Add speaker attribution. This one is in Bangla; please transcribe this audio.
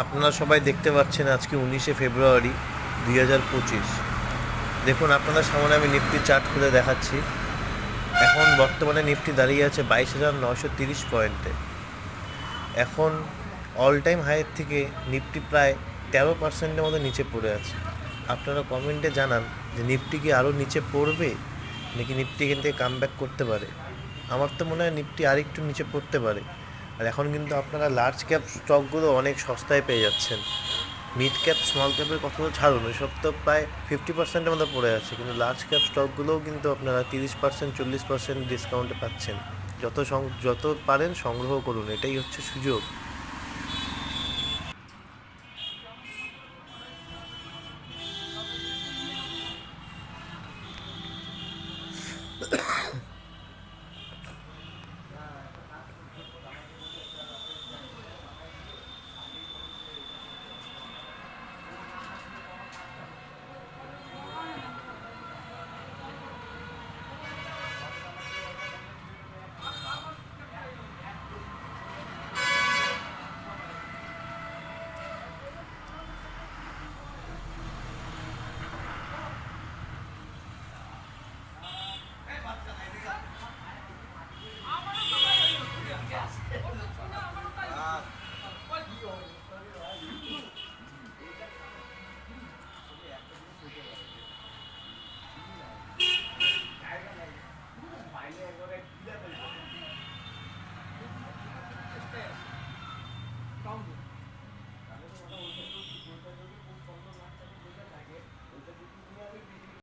Speaker 1: আপনারা সবাই দেখতে পাচ্ছেন আজকে 19শে ফেব্রুয়ারি 2025। দেখুন আপনাদের সামনে আমি নিফটি চার্ট খুলে দেখাচ্ছি। এখন বর্তমানে নিফটি দাঁড়িয়ে আছে 22,930 পয়েন্টে। এখন অল টাইম হাইয়ের থেকে নিফটি প্রায় 13% মতো নিচে পড়ে আছে। আপনারা কমেন্টে জানান যে নিফটি কি আরও নিচে পড়বে নাকি নিফটি এখান থেকে কামব্যাক করতে পারে। আমার তো মনে হয় নিফটি আরেকটু নিচে পড়তে পারে। আর এখন কিন্তু আপনারা লার্জ ক্যাপ স্টকগুলো অনেক সস্তায় পেয়ে যাচ্ছেন। মিড ক্যাপ স্মল ক্যাপের কথা তো ছাড়ুন, ওই সব তো প্রায় 50%-এর মতো পড়ে আছে, কিন্তু লার্জ ক্যাপ স্টকগুলোও কিন্তু আপনারা 30%, 40% ডিসকাউন্টে পাচ্ছেন। যত পারেন সংগ্রহ করুন, এটাই হচ্ছে সুযোগ।